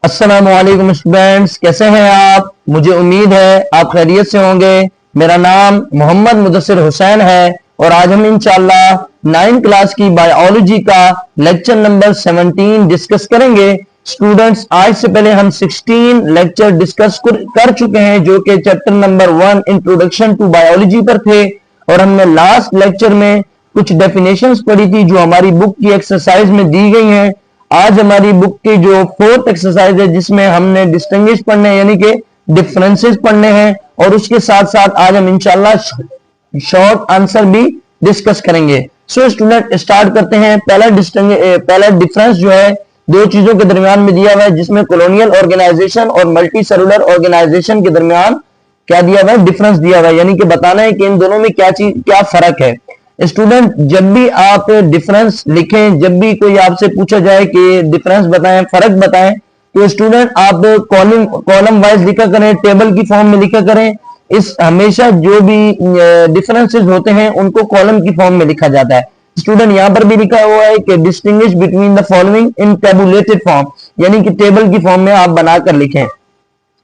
अस्सलामुअलैकुम स्टूडेंट्स, कैसे हैं आप। मुझे उम्मीद है आप खैरियत से होंगे। मेरा नाम मोहम्मद मुदस्सिर हुसैन है और आज हम इंशाअल्लाह 9th क्लास की बायोलॉजी का लेक्चर नंबर 17 डिस्कस करेंगे। स्टूडेंट्स, आज से पहले हम 16 लेक्चर डिस्कस कर चुके हैं जो कि chapter number 1 introduction to biology पर थे और हमने लास्ट लेक्चर में कुछ डेफिनेशंस पढ़ी थी जो हमारी बुक की एक्सरसाइज में दी गई हैं। आज हमारी बुक की जो 4th एक्सरसाइज है जिसमें हमने डिस्टिंग्विश पढ़ने हैं यानी कि डिफरेंसेस पढ़ने हैं और उसके साथ साथ आज हम इंशाल्लाह शॉर्ट आंसर भी डिस्कस करेंगे। सो स्टूडेंट, स्टार्ट करते हैं। पहला डिफरेंस जो है दो चीजों के दरमियान में दिया हुआ है जिसमें कॉलोनियल ऑर्गेनाइजेशन और मल्टी सेलुलर ऑर्गेनाइजेशन के दरमियान क्या दिया हुआ है, डिफरेंस दिया हुआ है, यानी कि बताना है कि इन दोनों में क्या फर्क है। स्टूडेंट, जब भी आप डिफरेंस लिखें, जब भी कोई आपसे पूछा जाए कि डिफरेंस बताएं, फर्क बताएं, तो स्टूडेंट आप कॉलम वाइज लिखा करें, टेबल की फॉर्म में लिखा करें। इस हमेशा जो भी डिफरेंसेस होते हैं उनको कॉलम की फॉर्म में लिखा जाता है। स्टूडेंट, यहां पर भी लिखा हुआ है कि distinguish between the following in tabulated form, यानी कि टेबल की फॉर्म में आप बनाकर लिखें।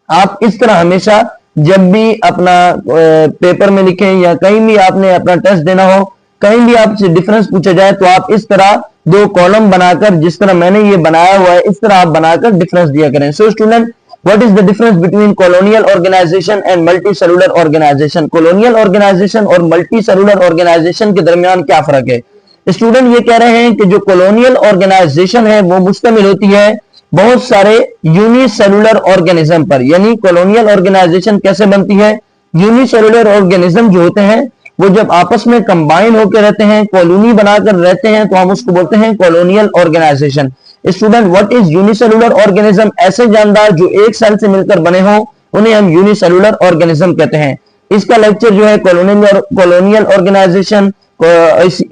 आप इस तरह हमेशा जब भी अपना पेपर में लिखें या कहीं भी आपने अपना टेस्ट देना हो, कहीं भी आपसे डिफरेंस पूछा जाए तो आप इस तरह दो कॉलम बनाकर, जिस तरह मैंने ये बनाया हुआ है, इस तरह आप बनाकर डिफरेंस दिया करें। So student, what is the difference between colonial organisation and multicellular organisation. Colonial organisation और मल्टी सेलुलर ऑर्गेनाइजेशन के दरमियान क्या फर्क है। स्टूडेंट, ये कह रहे हैं कि जो कॉलोनियल ऑर्गेनाइजेशन है वो मुश्तमिल होती है बहुत सारे यूनिसेलुलर ऑर्गेनिज्म पर। यानी कॉलोनियल ऑर्गेनाइजेशन कैसे बनती है, यूनिसेलुलर ऑर्गेनिज्म जो होते हैं वो जब आपस में कंबाइन होकर रहते हैं, कॉलोनी बनाकर रहते हैं, तो हम उसको बोलते हैं colonial organisation. Student, what is unicellular organism. ऐसे जानदार जो एक सेल से मिलकर बने हों उन्हें हम यूनिसेलुलर ऑर्गेनिज्म कहते हैं। इसका लेक्चर जो है कॉलोनियल ऑर्गेनाइजेशन,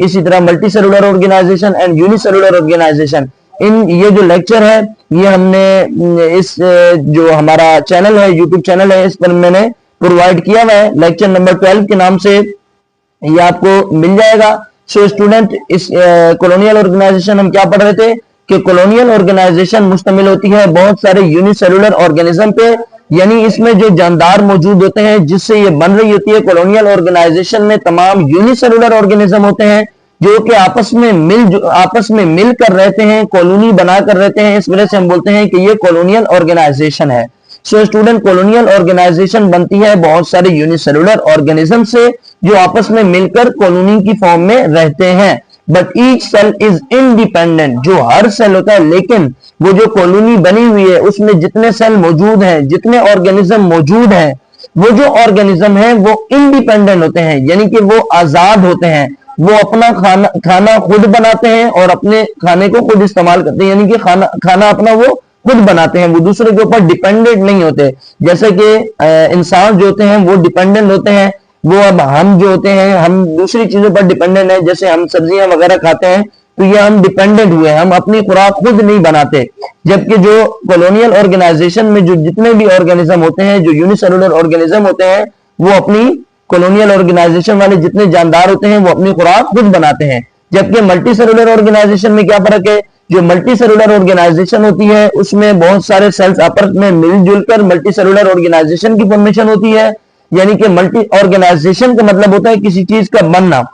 इसी तरह multicellular organization and unicellular organization, इन ये जो लेक्चर है ये हमने इस जो हमारा चैनल है, यूट्यूब चैनल है, इस पर मैंने प्रोवाइड किया हुआ है। लेक्चर नंबर 12 के नाम से ये आपको मिल जाएगा। सो स्टूडेंट, इस कॉलोनियल ऑर्गेनाइजेशन हम क्या पढ़ रहे थे कि कॉलोनियल ऑर्गेनाइजेशन मुश्तमिल होती है बहुत सारे यूनिसेलुलर ऑर्गेनिज्म पे, यानी इसमें जो जानदार मौजूद होते हैं जिससे ये बन रही होती है। कॉलोनियल ऑर्गेनाइजेशन में तमाम यूनिसेलुलर ऑर्गेनिज्म होते हैं जो कि आपस में मिलकर रहते हैं, कॉलोनी बनाकर रहते हैं। इस वजह से हम बोलते हैं कि ये कॉलोनियल ऑर्गेनाइजेशन है। सो स्टूडेंट, कॉलोनियल ऑर्गेनाइजेशन बनती है बहुत सारे यूनिसेलुलर ऑर्गेनिज्म से जो आपस में मिलकर कॉलोनी की फॉर्म में रहते हैं। But each cell is independent, जो हर सेल होता है, लेकिन वो जो कॉलोनी बनी हुई है उसमें जितने सेल मौजूद हैं, जितने ऑर्गेनिज्म मौजूद हैं, वो जो ऑर्गेनिज्म है वो इंडिपेंडेंट होते हैं, यानी कि वो आजाद होते हैं। वो अपना खाना खुद बनाते हैं और अपने खाने को खुद इस्तेमाल करते हैं, यानी कि खाना अपना वो खुद बनाते हैं, वो दूसरे के ऊपर डिपेंडेंट नहीं होते। जैसे कि इंसान जो होते हैं वो डिपेंडेंट होते हैं, वो अब हम जो होते हैं हम दूसरी चीजों पर डिपेंडेंट है। जैसे हम सब्जियां वगैरह खाते हैं तो ये हम डिपेंडेंट हुए, हम अपनी खुराक खुद नहीं बनाते। जबकि जो कॉलोनियल ऑर्गेनाइजेशन में जो जितने भी ऑर्गेनिज्म होते हैं, जो यूनिसेलुलर ऑर्गेनिज्म होते हैं, वो अपनी कॉलोनियल ऑर्गेनाइजेशन वाले जितने जानदार होते हैं वो अपनी खुराक खुद बनाते हैं। जबकि मल्टी सेलुलर ऑर्गेनाइजेशन में क्या फर्क है, जो मल्टी सेलुलर ऑर्गेनाइजेशन होती है उसमें बहुत सारे सेल्स आपस में मिलजुल कर मल्टी सेलुलर ऑर्गेनाइजेशन की फॉर्मेशन होती है। यानी कि मल्टी ऑर्गेनाइजेशन का मतलब होता है किसी चीज का बनना।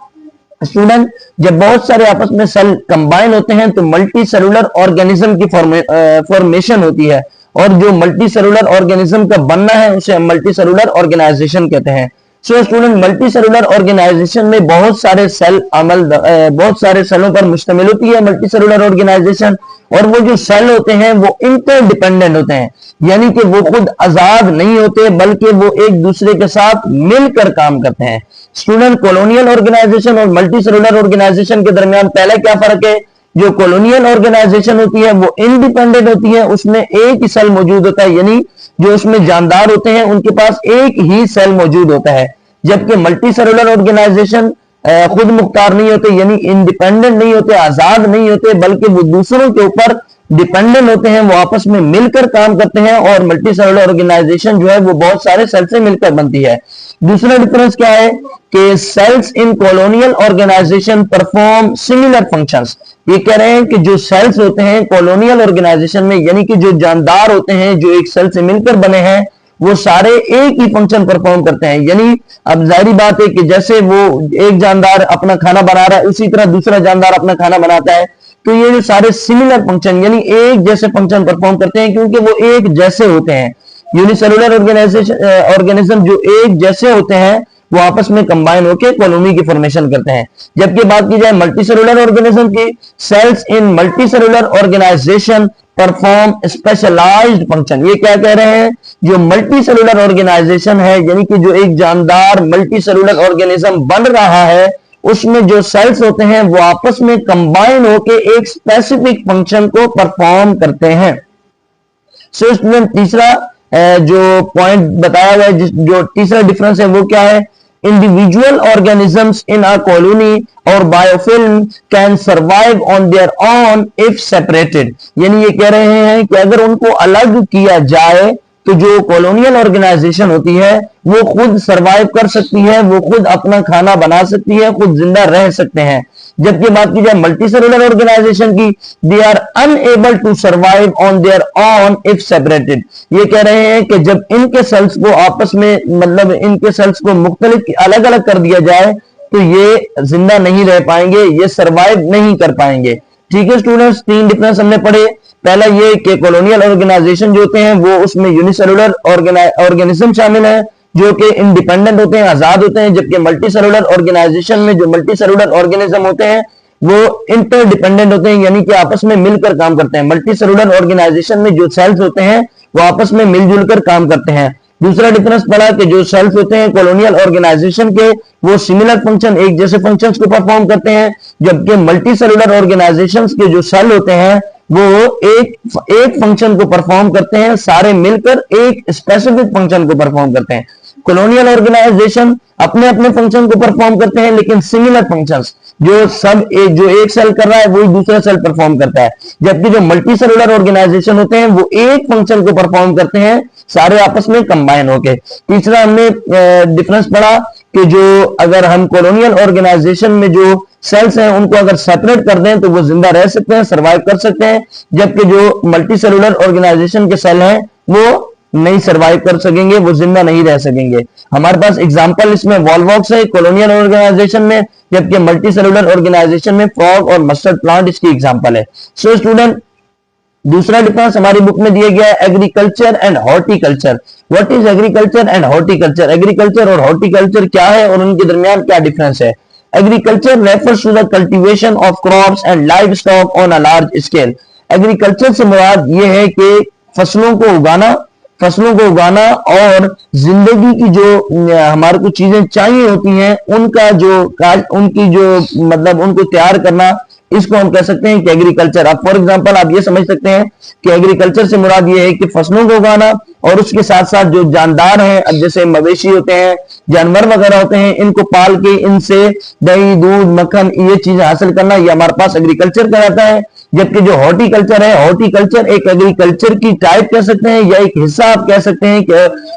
स्टूडेंट, जब बहुत सारे आपस में सेल कंबाइन होते हैं तो मल्टी सेलुलर ऑर्गेनिज्म की फॉर्मेशन होती है, और जो मल्टी सेलुलर ऑर्गेनिज्म का बनना है उसे हम मल्टी सेलुलर ऑर्गेनाइजेशन कहते हैं। So student, multicellular organisation में बहुत सारे सेलों पर मुश्तमिल होती है मल्टी सेलुलर ऑर्गेनाइजेशन, और वो जो सेल होते हैं वो इंटरडिपेंडेंट होते हैं, यानी कि वो खुद आजाद नहीं होते बल्कि वो एक दूसरे के साथ मिलकर काम करते हैं। स्टूडेंट, कॉलोनियल ऑर्गेनाइजेशन और मल्टी सेलुलर ऑर्गेनाइजेशन के दरमियान पहला क्या फर्क है, जो कॉलोनियल ऑर्गेनाइजेशन होती है वो इंडिपेंडेंट होती है, उसमें एक ही सेल मौजूद होता है, यानी जो उसमें जानदार होते हैं उनके पास एक ही सेल मौजूद होता है। जबकि मल्टी सेलुलर ऑर्गेनाइजेशन खुद मुख्तार नहीं होते, यानी इंडिपेंडेंट नहीं होते, आजाद नहीं होते, बल्कि वो दूसरों के ऊपर डिपेंडेंट होते हैं वो आपस में मिलकर काम करते हैं, और मल्टी सेलुलर ऑर्गेनाइजेशन जो है वो बहुत सारे सेल से मिलकर बनती है। दूसरा डिफरेंस क्या है कि cells in colonial organisation perform similar functions. ये कह रहे हैं कि जो सेल्स होते हैं कॉलोनियल ऑर्गेनाइजेशन में, यानी कि जो जानदार होते हैं जो एक सेल से मिलकर बने हैं, वो सारे एक ही फंक्शन परफॉर्म करते हैं। यानी अब जाहिर बात है कि जैसे वो एक जानदार अपना खाना बना रहा है, उसी तरह दूसरा जानदार अपना खाना बनाता है। तो ये जो सारे सिमिलर फंक्शन यानी एक जैसे फंक्शन परफॉर्म करते हैं, क्योंकि वो एक जैसे होते हैं। यूनिसेलुलर ऑर्गेनिज्म जो एक जैसे होते हैं वो आपस में कंबाइन होकर कॉलोनी की फॉर्मेशन करते हैं। जबकि बात की जाए मल्टी सेलुलर ऑर्गेनिज्म की, cells in multicellular organization perform specialized function. ये क्या कह रहे हैं, जो मल्टी सेलुलर ऑर्गेनाइजेशन है, यानी कि जो एक जानदार मल्टी सेलुलर ऑर्गेनिज्म बन रहा है, उसमें जो सेल्स होते हैं वो आपस में कंबाइन होकर एक स्पेसिफिक फंक्शन को परफॉर्म करते हैं। सो स्टूडेंट, तीसरा जो पॉइंट बताया हुआ है, जो तीसरा डिफरेंस है वो क्या है, individual organisms in a colony or biofilm can survive on their own if separated. यानी ये कह रहे हैं कि अगर उनको अलग किया जाए तो जो कॉलोनियल ऑर्गेनाइजेशन होती है वो खुद सरवाइव कर सकती है, वो खुद अपना खाना बना सकती है, खुद जिंदा रह सकते हैं। जबकि बात की जाए मल्टी सेलुलर ऑर्गेनाइजेशन की, they are unable to survive on their own if separated. ये कह रहे हैं कि जब इनके सेल्स को आपस में, मतलब इनके सेल्स को मुख्तलिफ अलग अलग कर दिया जाए तो ये जिंदा नहीं रह पाएंगे, ये सर्वाइव नहीं कर पाएंगे। ठीक है स्टूडेंट्स, तीन डिफरेंस हमने पढ़े। पहला ये कि कॉलोनियल ऑर्गेनाइजेशन जो होते हैं वो उसमें यूनिसेलुलर ऑर्गेनिज्म शामिल है जो कि इंडिपेंडेंट होते हैं, आजाद होते हैं। जबकि मल्टी सेलुलर ऑर्गेनाइजेशन में जो मल्टी सेलुलर ऑर्गेनिज्म होते हैं वो इंटरडिपेंडेंट होते हैं, यानी कि आपस में मिलकर काम करते हैं। मल्टी सेलुलर ऑर्गेनाइजेशन में जो सेल्स होते हैं वो आपस में मिलजुल कर काम करते हैं। दूसरा डिफरेंस पड़ा कि जो सेल्स होते हैं कॉलोनियल ऑर्गेनाइजेशन के वो सिमिलर फंक्शन, एक जैसे फंक्शंस को परफॉर्म करते हैं। जबकि मल्टी सेलुलर ऑर्गेनाइजेशंस के जो सेल होते हैं वो एक फंक्शन को परफॉर्म करते हैं, सारे मिलकर एक स्पेसिफिक फंक्शन को परफॉर्म करते हैं। कॉलोनियल ऑर्गेनाइजेशन अपने अपने फंक्शन को परफॉर्म करते हैं, लेकिन सिमिलर फंक्शंस जो एक सेल कर रहा है वही दूसरा सेल परफॉर्म करता है। जबकि जो मल्टी सेलुलर ऑर्गेनाइजेशन होते हैं वो एक फंक्शन को परफॉर्म करते हैं, सारे आपस में कंबाइन होके। तीसरा हमने डिफरेंस पढ़ा कि जो अगर हम कॉलोनियल ऑर्गेनाइजेशन में जो सेल्स हैं उनको अगर सेपरेट कर दें तो वो जिंदा रह सकते हैं, सर्वाइव कर सकते हैं। जबकि जो मल्टी सेलुलर ऑर्गेनाइजेशन के सेल हैं वो नहीं सर्वाइव कर सकेंगे, वो जिंदा नहीं रह सकेंगे। हमारे पास एग्जांपल इसमें वॉलवॉक्स है कॉलोनियल ऑर्गेनाइजेशन में, जबकि मल्टी सेलुलर ऑर्गेनाइजेशन में फ्रॉग और मस्टर्ड प्लांट इसकी एग्जांपल है। सो स्टूडेंट, दूसरा डिफरेंस हमारी बुक में दिया गया है agriculture and horticulture. What is agriculture and horticulture? Agriculture और हॉर्टिकल्चर क्या है और उनके दरमियान क्या डिफरेंस है? Agriculture refers to the cultivation of crops and livestock on a large scale. Agriculture से मुराद ये है कि फसलों को उगाना और जिंदगी की जो हमारे को चीजें चाहिए होती हैं उनका जो उनकी जो मतलब उनको तैयार करना, इसको हम कह सकते हैं कि एग्रीकल्चर। अब फॉर एग्जांपल आप ये समझ सकते हैं कि एग्रीकल्चर से मुराद ये है कि फसलों को उगाना और उसके साथ साथ जो जानदार हैं, अब जैसे मवेशी होते हैं, जानवर वगैरह होते हैं, इनको पाल के इनसे दही, दूध, मक्खन ये चीजें हासिल करना, ये हमारे पास एग्रीकल्चर कहलाता है। जबकि जो हॉर्टिकल्चर है, हॉर्टिकल्चर एक एग्रीकल्चर की टाइप कह सकते हैं या एक हिस्सा आप कह सकते हैं कि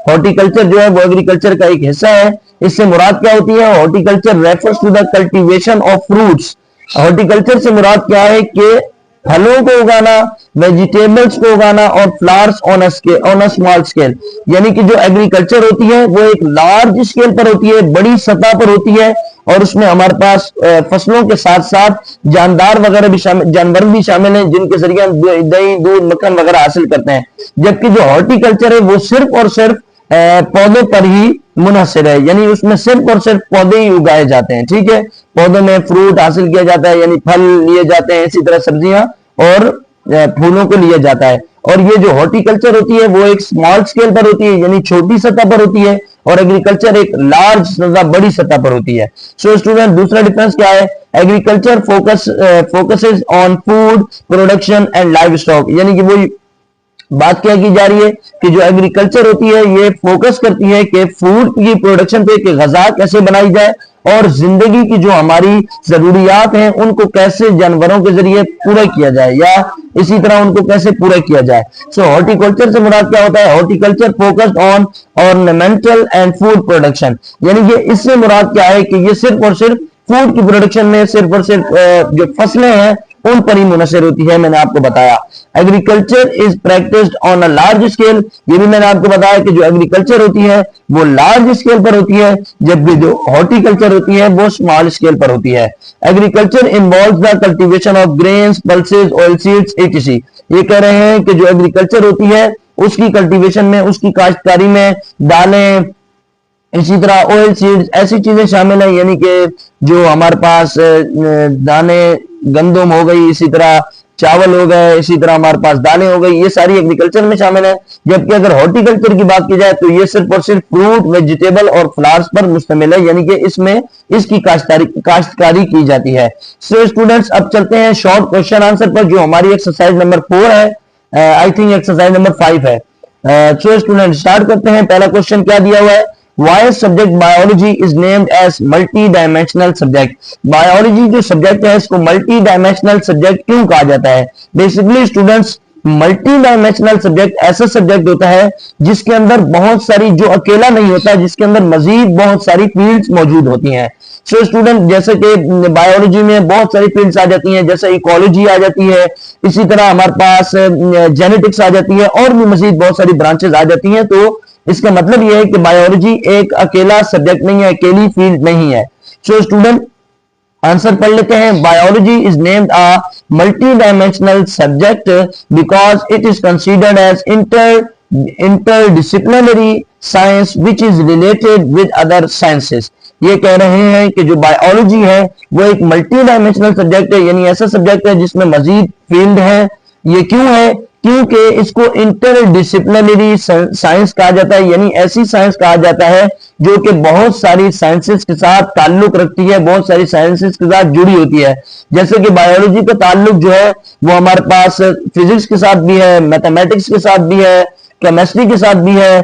हॉर्टिकल्चर जो है वो एग्रीकल्चर का एक हिस्सा है। इससे मुराद क्या होती है? Horticulture refers to the cultivation of fruits. Horticulture से मुराद क्या है कि फलों को उगाना, वेजिटेबल्स को उगाना और flowers on a small scale. यानी कि जो एग्रीकल्चर होती है वो एक लार्ज स्केल पर होती है, बड़ी सतह पर होती है, और उसमें हमारे पास फसलों के साथ साथ जानदार वगैरह भी शामिल, जानवर भी शामिल हैं जिनके जरिए हम दही, दूध, मक्खन वगैरह हासिल करते हैं। जबकि जो हॉर्टिकल्चर है वो सिर्फ और सिर्फ पौधों पर ही मुनहसर है, यानी उसमें सिर्फ और सिर्फ पौधे ही उगाए जाते हैं। ठीक है, पौधों में फ्रूट हासिल किया जाता है, यानी फल लिए जाते हैं, इसी तरह सब्जियां और फूलों को लिया जाता है। और ये जो हॉर्टिकल्चर होती है वो एक स्मॉल स्केल पर होती है, यानी छोटी सतह पर होती है, और एग्रीकल्चर एक लार्ज सतह, बड़ी सतह पर होती है। सो स्टूडेंट, दूसरा डिफरेंस क्या है? Agriculture focuses on food production and live stock. यानी कि वो बात क्या की जा रही है कि जो एग्रीकल्चर होती है ये फोकस करती है कि फूड की प्रोडक्शन पे कि ग़िज़ा कैसे बनाई जाए और जिंदगी की जो हमारी जरूरियात हैं उनको कैसे जानवरों के जरिए पूरा किया जाए या इसी तरह उनको कैसे पूरा किया जाए। सो हॉर्टिकल्चर से मुराद क्या होता है? Horticulture focused on ornamental and food production, यानी कि इससे मुराद क्या है कि ये सिर्फ और सिर्फ फूड की प्रोडक्शन में सिर्फ और सिर्फ जो फसलें हैं उन पर ही मुनहसर होती है। मैंने आपको बताया agriculture is practised on a large scale, ये भी मैंने आपको बताया कि जो एग्रीकल्चर होती है वो लार्ज स्केल पर होती है, जबकि जो हॉर्टिकल्चर होती है वो स्मॉल स्केल पर होती है। Agriculture involves the cultivation of grains, pulses, oil seeds etc। ये कह रहे हैं कि जो एग्रीकल्चर होती है उसकी कल्टीवेशन में, उसकी काश्तकारी में दालें, इसी तरह ऑयल सीड्स ऐसी चीजें शामिल है, यानी कि जो हमारे पास दाने गंदम हो गई, इसी तरह चावल हो गए, इसी तरह हमारे पास दालें हो गई, ये सारी एग्रीकल्चर में शामिल है। जबकि अगर हॉर्टिकल्चर की बात की जाए तो ये सिर्फ और सिर्फ फ्रूट, वेजिटेबल और फ्लावर्स पर मुश्तमिल है, यानी कि इसमें इसकी काश्तकारी की जाती है। सो स्टूडेंट्स अब चलते हैं शॉर्ट क्वेश्चन आंसर पर, जो हमारी एक्सरसाइज नंबर 4 है, आई थिंक एक्सरसाइज नंबर 5 है। सो स्टूडेंट स्टार्ट करते हैं। पहला क्वेश्चन क्या दिया हुआ है? Why subject biology is named as multi-dimensional subject? Biology जो सब्जेक्ट है इसको मल्टी डायमेंशनल सब्जेक्ट क्यों कहा जाता है? Basically students multi dimensional subject ऐसा सब्जेक्ट होता है जिसके अंदर बहुत सारी, जो अकेला नहीं होता, जिसके अंदर मजीद बहुत सारी फील्ड्स मौजूद होती हैं। सो स्टूडेंट जैसे कि बायोलॉजी में बहुत सारी फील्ड्स आ जाती हैं, जैसे इकोलॉजी आ जाती है, इसी तरह हमारे पास जेनेटिक्स आ जाती है और भी मजीद बहुत सारी ब्रांचेस आ जाती हैं। तो इसका मतलब यह है कि बायोलॉजी एक अकेला सब्जेक्ट नहीं है, अकेली फील्ड नहीं है। सो स्टूडेंट आंसर पढ़ लेते हैं। Biology is named a multidimensional subject because it is considered as interdisciplinary science which is related with other sciences। ये कह रहे हैं कि जो बायोलॉजी है वो एक मल्टी डायमेंशनल सब्जेक्ट है, यानी ऐसा सब्जेक्ट है जिसमें मजीद फील्ड है। ये क्यों है? क्योंकि इसको इंटरडिसिप्लिनरी साइंस कहा जाता है, यानी ऐसी साइंस कहा जाता है जो कि बहुत सारी साइंसेस के साथ ताल्लुक रखती है, बहुत सारी साइंसेस के साथ जुड़ी होती है। जैसे कि बायोलॉजी का ताल्लुक जो है वो हमारे पास फिजिक्स के साथ भी है, मैथमेटिक्स के साथ भी है, केमिस्ट्री के साथ भी है,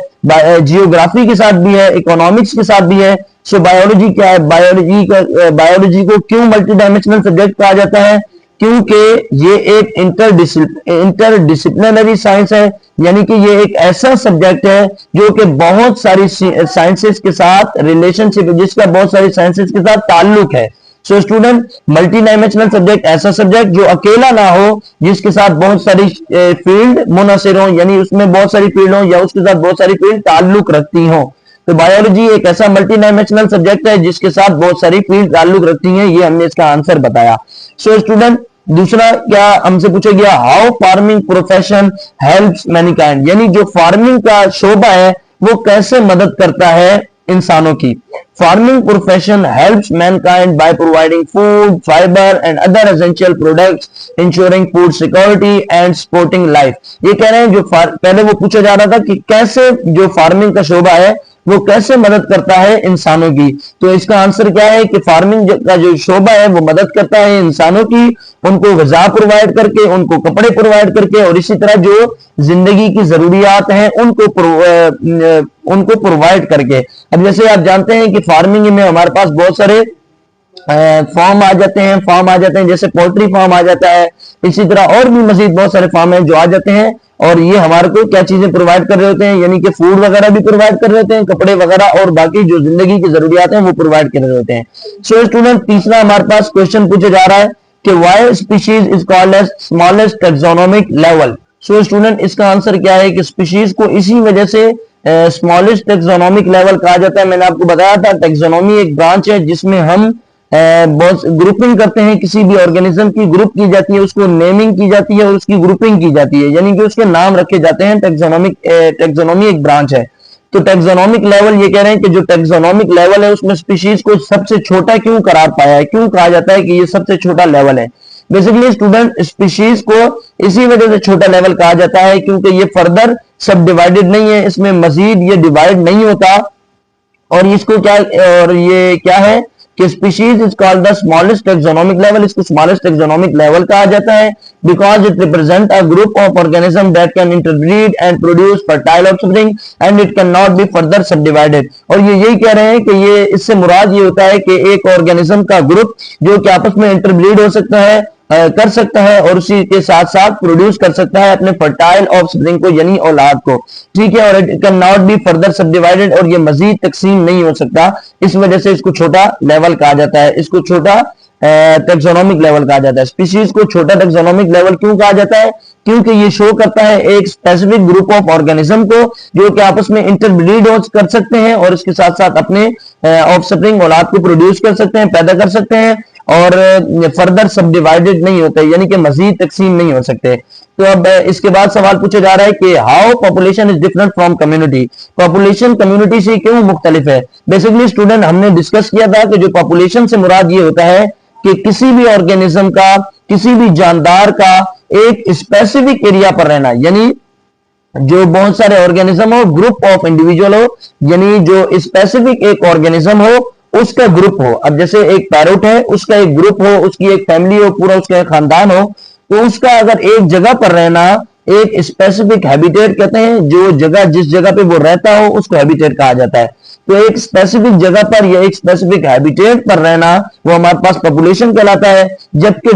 जियोग्राफी के साथ भी है, इकोनॉमिक्स के साथ भी है। सो बायोलॉजी क्या है? बायोलॉजी को क्यों मल्टी डायमेंशनल सब्जेक्ट कहा जाता है? क्योंकि ये एक इंटरडिसिप्लिनरी साइंस है, यानी कि ये एक ऐसा सब्जेक्ट है जो कि बहुत सारी साइंसेस के साथ रिलेशनशिप, जिसका बहुत सारी साइंसेस के साथ ताल्लुक है। So student multi dimensional subject ऐसा सब्जेक्ट जो अकेला ना हो, जिसके साथ बहुत सारी फील्ड मुनहसर हो, यानी उसमें बहुत सारी फील्ड हो या उसके साथ बहुत सारी फील्ड ताल्लुक रखती हो। तो बायोलॉजी एक ऐसा मल्टी डायमेंशनल सब्जेक्ट है जिसके साथ बहुत सारी फील्ड ताल्लुक रखती हैं, ये हमने इसका आंसर बताया। सो स्टूडेंट दूसरा क्या हमसे पूछा गया? How farming profession helps Mankind, यानी जो फार्मिंग का शोबा है वो कैसे मदद करता है इंसानों की। Farming profession helps Mankind by providing food, fibre and other essential products, ensuring food security and supporting life. ये कह रहे हैं जो पहले वो पूछा जा रहा था कि कैसे जो फार्मिंग का शोबा है वो कैसे मदद करता है इंसानों की, तो इसका आंसर क्या है कि फार्मिंग का जो शोबा है वो मदद करता है इंसानों की, उनको ग़िज़ा प्रोवाइड करके, उनको कपड़े प्रोवाइड करके और इसी तरह जो जिंदगी की जरूरियात हैं उनको प्रोवाइड करके। अब जैसे आप जानते हैं कि फार्मिंग में हमारे पास बहुत सारे फार्म आ जाते हैं, जैसे पोल्ट्री फार्म आ जाता है, इसी तरह और भी मजीद बहुत सारे फार्म हैं जो आ जाते हैं और ये हमारे को क्या चीजें प्रोवाइड कर रहे होते हैं, यानी कि फूड वगैरह भी प्रोवाइड कर रहे होते हैं, कपड़े वगैरह और बाकी जो जिंदगी की जरूरियात हैं वो प्रोवाइड कर रहे होते हैं। सो स्टूडेंट तीसरा हमारे पास क्वेश्चन पूछा जा रहा है कि why species is called as smallest taxonomic level. So student इसका आंसर क्या है कि स्पीशीज को इसी वजह से स्मॉलेस्ट टैक्सोनॉमिक लेवल कहा जाता है। मैंने आपको बताया था टैक्सोनॉमी एक ब्रांच है जिसमें हम बहुत ग्रुपिंग करते हैं, किसी भी ऑर्गेनिज्म की ग्रुप की जाती है, उसको नेमिंग की जाती है और उसकी ग्रुपिंग की जाती है, यानी कि उसके नाम रखे जाते हैं। टैक्सोनॉमी एक ब्रांच है। तो टैक्सोनॉमिक लेवल ये कह रहे हैं कि जो टैक्सोनॉमिक लेवल है उसमें स्पीशीज को सबसे छोटा क्यों करार पाया है, क्यों कहा जाता है कि ये सबसे छोटा लेवल है। बेसिकली स्टूडेंट स्पीशीज को इसी वजह से छोटा लेवल कहा जाता है क्योंकि ये फर्दर सब डिवाइडेड नहीं है, इसमें मजीद ये डिवाइड नहीं होता और इसको क्या, और ये क्या है कि species is called the smallest taxonomic level, इसको स्मॉलेस्ट टेक्सोनोमिक लेवल कहा जाता है because it represent a group of organism that can interbreed and produce fertile offspring and it can not be further subdivided. और ये यही कह रहे हैं कि ये इससे मुराद ये होता है कि एक ऑर्गेनिज्म का ग्रुप जो कि आपस में इंटरब्रीड हो सकता है, कर सकता है और उसी के साथ साथ प्रोड्यूस कर सकता है अपने फर्टाइल ऑफस्प्रिंग को यानी औलाद को, ठीक है। और it can not be further subdivided, और ये मजीद तकसीम नहीं हो सकता, इस वजह से इसको छोटा लेवल कहा जाता है, इसको छोटा टेक्सोनोमिक लेवल कहा जाता है। स्पीशीज को छोटा टेक्सोनोमिक लेवल क्यों कहा जाता है? क्योंकि ये शो करता है एक स्पेसिफिक ग्रुप ऑफ ऑर्गेनिज्म को जो कि आपस में इंटरब्रीड कर सकते हैं और इसके साथ साथ अपने ऑफस्प्रिंग औलाद को प्रोड्यूस कर सकते हैं, पैदा कर सकते हैं और फर्दर सब डिवाइडेड नहीं होते, यानी कि मजीद तकसीम नहीं हो सकते। तो अब इसके बाद सवाल पूछा जा रहा है कि how population is different from community, population community से क्यों मुख्तलिफ है। बेसिकली स्टूडेंट हमने डिस्कस किया था कि जो पॉपुलेशन से मुराद ये होता है कि किसी भी ऑर्गेनिज्म का, किसी भी जानदार का एक स्पेसिफिक एरिया पर रहना, यानी जो बहुत सारे ऑर्गेनिज्म हो, ग्रुप ऑफ इंडिविजुअल हो, यानी जो स्पेसिफिक एक ऑर्गेनिज्म हो उसका ग्रुप हो। अब जैसे एक पैरोट है, उसका एक ग्रुप हो, उसकी एक फैमिली हो, पूरा उसका एक खानदान हो, तो उसका अगर एक जगह पर रहना, एक स्पेसिफिक हैबिटेट कहते हैं, जो जगह जिस जगह पे वो रहता हो उसको हैबिटेट कहा जाता है। तो एक स्पेसिफिक जगह पर या एक स्पेसिफिक हैबिटेट पर रहना वो हमारे पास पॉपुलेशन कहलाता है। जबकि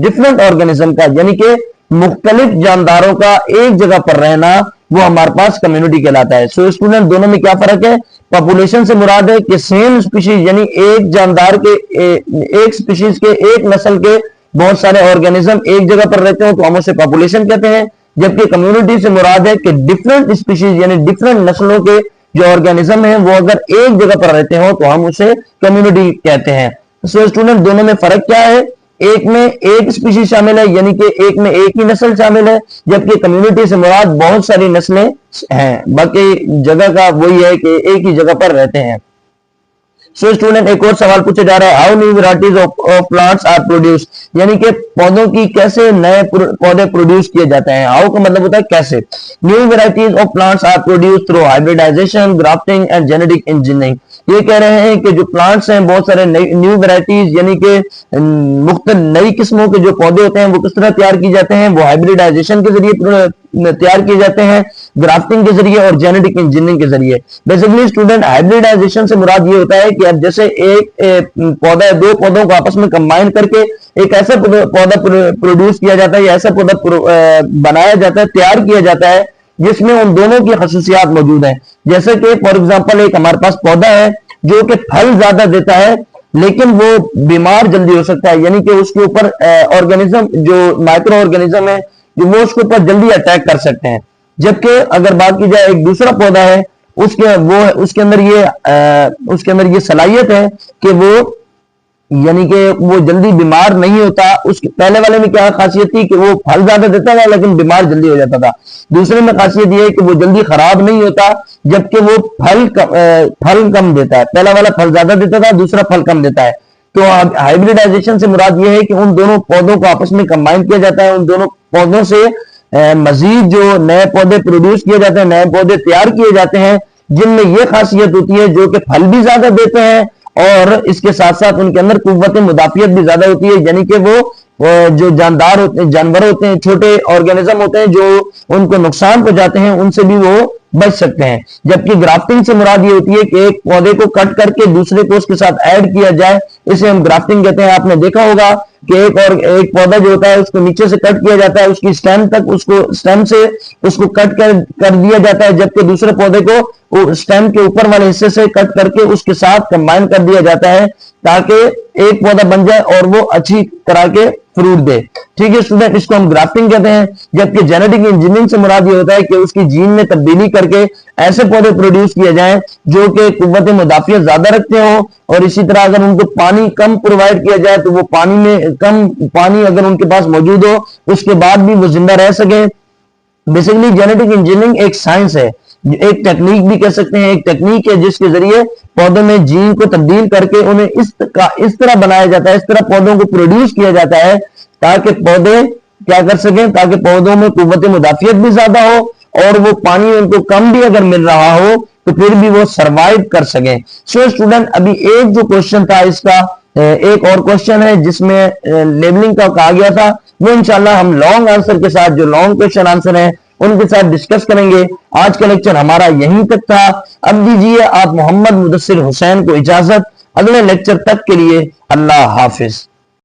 डिफरेंट ऑर्गेनिज्म का, यानी कि मुख्तलिफ जानदारों का एक जगह पर रहना वो हमारे पास कम्युनिटी कहलाता है। सो स्टूडेंट दोनों में क्या फर्क है? पॉपुलेशन से मुराद है कि सेम स्पीशीज, यानी एक जानदार के एक स्पीशीज के, एक नस्ल के बहुत सारे ऑर्गेनिज्म एक जगह पर रहते हो तो हम उसे पॉपुलेशन कहते हैं। जबकि कम्युनिटी से मुराद है कि डिफरेंट स्पीशीज यानी डिफरेंट नस्लों के जो ऑर्गेनिज्म है वो अगर एक जगह पर रहते हो तो हम उसे कम्युनिटी कहते हैं। सो स्टूडेंट दोनों में फर्क क्या है? एक में एक स्पीशीज शामिल है, यानी कि एक में एक ही नस्ल शामिल है, जबकि कम्युनिटी से मुराद बहुत सारी नस्लें हैं, बाकी जगह का वही है कि एक ही जगह पर रहते हैं। सो स्टूडेंट एक और सवाल पूछा जा रहा है, how new varieties of plants are produce, यानी कि पौधों की कैसे नए पौधे प्रोड्यूस किए जाते हैं। हाउ का मतलब होता है कैसे। New varieties of plants are produce through hybridisation, grafting and genetic engineering. ये कह रहे हैं कि जो प्लांट्स हैं, बहुत सारे न्यू वेराइटीज यानी कि नई किस्मों के जो पौधे होते हैं वो किस तरह तैयार किए जाते हैं? वो हाइब्रिडाइजेशन के जरिए तैयार किए जाते हैं, ग्राफ्टिंग के जरिए और जेनेटिक इंजीनियरिंग के जरिए। बेसिकली स्टूडेंट हाइब्रिडाइजेशन से मुराद ये होता है कि अब जैसे एक पौधा, दो पौधों को आपस में कंबाइन करके एक ऐसा पौधा प्रोड्यूस किया जाता है या ऐसा पौधा बनाया जाता है, तैयार किया जाता है जिसमें उन दोनों की खसूसियात मौजूद है। जैसे कि फॉर एग्जांपल एक हमारे पास पौधा है जो कि फल ज्यादा देता है लेकिन वो बीमार जल्दी हो सकता है, यानी कि उसके ऊपर ऑर्गेनिज्म जो माइक्रो ऑर्गेनिज्म है जो वो उसके ऊपर जल्दी अटैक कर सकते हैं। जबकि अगर बात की जाए एक दूसरा पौधा है, उसके अंदर ये सलाहियत है कि वो यानी कि वो जल्दी बीमार नहीं होता। उसके पहले वाले में क्या खासियत थी कि वो फल ज्यादा देता था लेकिन बीमार जल्दी हो जाता था। दूसरे में खासियत ये है कि वो जल्दी खराब नहीं होता, जबकि वो फल कम देता है। पहला वाला फल ज्यादा देता था, दूसरा फल कम देता है। तो हाइब्रिडाइजेशन से मुराद ये है कि उन दोनों पौधों को आपस में कंबाइन किया जाता है, उन दोनों पौधों से मजीद जो नए पौधे प्रोड्यूस किए जाते हैं, नए पौधे तैयार किए जाते हैं जिनमें यह खासियत होती है जो कि फल भी ज्यादा देते हैं और इसके साथ साथ उनके अंदर कुव्वत मुदाफियत भी ज्यादा होती है, यानी कि वो जो जानदार होते हैं, जानवर होते हैं, छोटे ऑर्गेनिज्म होते हैं जो उनको नुकसान पहुंचाते हैं, उनसे भी वो बच सकते हैं। जबकि ग्राफ्टिंग से मुराद ये होती है कि एक पौधे को कट करके दूसरे को उसके साथ ऐड किया जाए, इसे हम ग्राफ्टिंग कहते हैं। आपने देखा होगा कि एक पौधा जो होता है उसको नीचे से कट किया जाता है, उसकी स्टेम तक स्टेम से उसको कट कर दिया जाता है, जबकि दूसरे पौधे को स्टेम के ऊपर वाले हिस्से से कट करके उसके साथ कंबाइन कर दिया जाता है ताकि एक पौधा बन जाए और वो अच्छी तरह के फ्रूट दे। ठीक है स्टूडेंट, इसको हम ग्राफ्टिंग कहते हैं। जबकि जेनेटिक इंजीनियरिंग से मुराद ये होता है कि उसकी जीन में तब्दीली करके ऐसे पौधे प्रोड्यूस किए जाएं जो कि कुव्वत मुदाफियत ज्यादा रखते हो, और इसी तरह अगर उनको पानी कम प्रोवाइड किया जाए तो वो कम पानी अगर उनके पास मौजूद हो उसके बाद भी वो जिंदा रह सके। बेसिकली जेनेटिक इंजीनियरिंग एक साइंस है, एक टेक्निक भी कह सकते हैं, एक टेक्निक है जिसके जरिए पौधों में जीन को तब्दील करके उन्हें इस तरह बनाया जाता है, इस तरह पौधों को प्रोड्यूस किया जाता है ताकि पौधे क्या कर सकें, ताकि पौधों में कुव्वत मुदाफियत भी ज्यादा हो और वो पानी उनको कम भी अगर मिल रहा हो तो फिर भी वो सरवाइव कर सके। सो स्टूडेंट, अभी एक जो क्वेश्चन था इसका, एक और क्वेश्चन है जिसमें लेबलिंग का कहा गया था, वो इंशाल्लाह हम लॉन्ग आंसर के साथ, जो लॉन्ग क्वेश्चन आंसर है उनके साथ डिस्कस करेंगे। आज का लेक्चर हमारा यहीं तक था। अब दीजिए आप मोहम्मद मुदस्सिर हुसैन को इजाजत। अगले लेक्चर तक के लिए अल्लाह हाफिज।